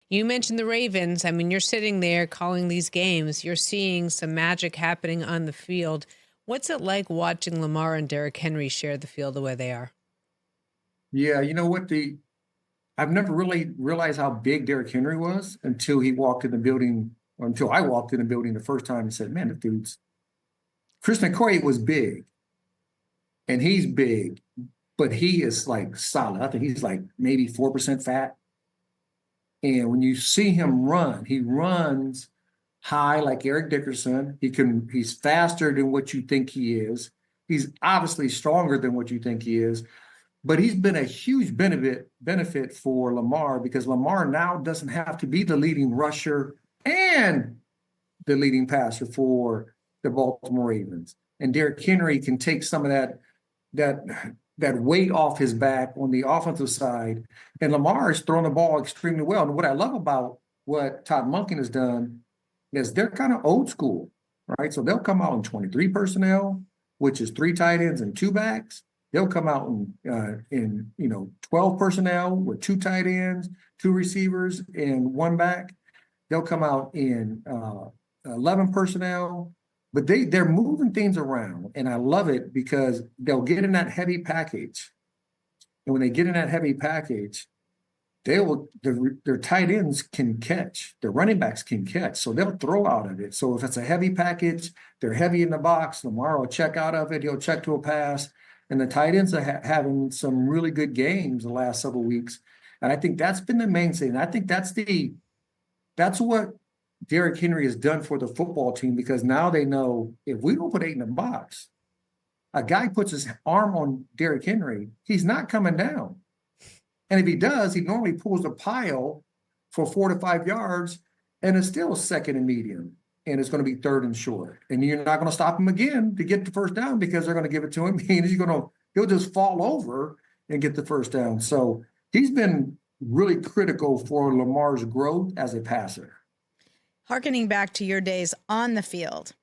You mentioned the Ravens. I mean, you're sitting there calling these games. You're seeing some magic happening on the field. What's it like watching Lamar and Derrick Henry share the field the way they are? Yeah, you know what? I've never really realized how big Derrick Henry was until he walked in the building, or until I walked in the building the first time and said, man, the dude's Chris McCoy was big and he's big, but he is like solid. I think he's like maybe 4% fat. And when you see him run, he runs high like Eric Dickerson. He's faster than what you think he is. He's obviously stronger than what you think he is. But he's been a huge benefit for Lamar because Lamar now doesn't have to be the leading rusher and the leading passer for the Baltimore Ravens. And Derrick Henry can take some of that weight off his back on the offensive side. And Lamar is throwing the ball extremely well. And what I love about what Todd Monken has done is they're kind of old school, right? So they'll come out in 23 personnel, which is 3 tight ends and 2 backs. They'll come out in 12 personnel with 2 tight ends, 2 receivers, and 1 back. They'll come out in 11 personnel, but they're moving things around, and I love it because they'll get in that heavy package, and when they get in that heavy package, their tight ends can catch, their running backs can catch, so they'll throw out of it. So if it's a heavy package, they're heavy in the box. Lamar will check out of it. He'll check to a pass. And the tight ends are having some really good games the last several weeks. And I think that's been the main thing. And I think that's what Derrick Henry has done for the football team, because now they know if we don't put 8 in the box, a guy puts his arm on Derrick Henry, he's not coming down. And if he does, he normally pulls a pile for 4 to 5 yards, and it's still second and medium. And it's going to be 3rd and short. And you're not going to stop him again to get the first down because they're going to give it to him. And he'll just fall over and get the first down. So he's been really critical for Lamar's growth as a passer. Harkening back to your days on the field,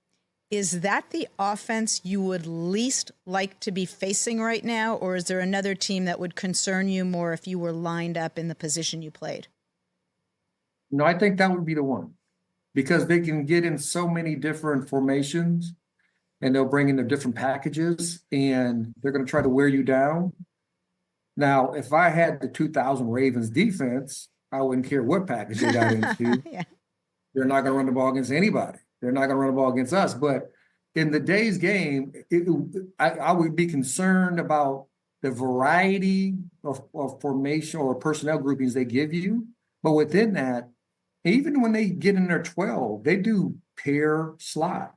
is that the offense you would least like to be facing right now? Or is there another team that would concern you more if you were lined up in the position you played? No, I think that would be the one. Because they can get in so many different formations and they'll bring in the different packages and they're going to try to wear you down. Now, if I had the 2000 Ravens defense, I wouldn't care what package they got into. Yeah. They're not going to run the ball against anybody. They're not going to run the ball against us. But in the day's game, I would be concerned about the variety of formation or personnel groupings they give you. But within that, even when they get in their 12, they do pair slot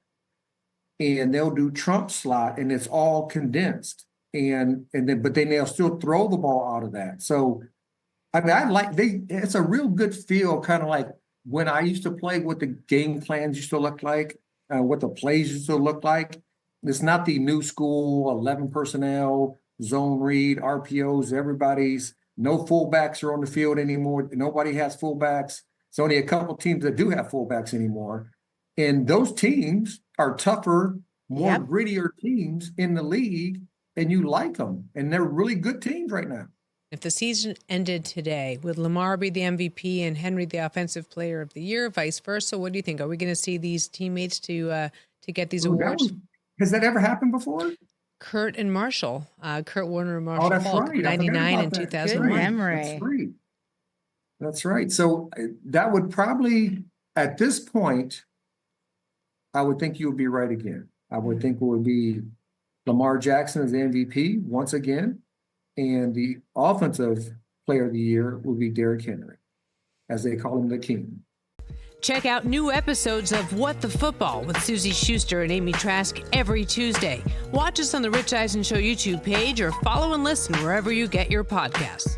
and they'll do trump slot, and it's all condensed. But then they'll still throw the ball out of that. So I mean, it's a real good feel, kind of like when I used to play, what the game plans used to look like, what the plays used to look like. It's not the new school 11 personnel, zone read, RPOs, no fullbacks are on the field anymore. Nobody has fullbacks. It's only a couple teams that do have fullbacks anymore. And those teams are tougher, more grittier teams in the league, and you like them. And they're really good teams right now. If the season ended today, would Lamar be the MVP and Henry the Offensive Player of the Year, vice versa? What do you think? Are we going to see these teammates to get these awards? Has that ever happened before? Kurt and Marshall. Kurt Warner and Marshall that's Falk, right. 99 and 2001. Good memory. That's right. That's right. So that would probably, at this point, I would think you would be right again. I would think it would be Lamar Jackson as the MVP once again, and the Offensive Player of the Year would be Derrick Henry, as they call him, the king. Check out new episodes of What the Football with Suzy Shuster and Amy Trask every Tuesday. Watch us on the Rich Eisen Show YouTube page or follow and listen wherever you get your podcasts.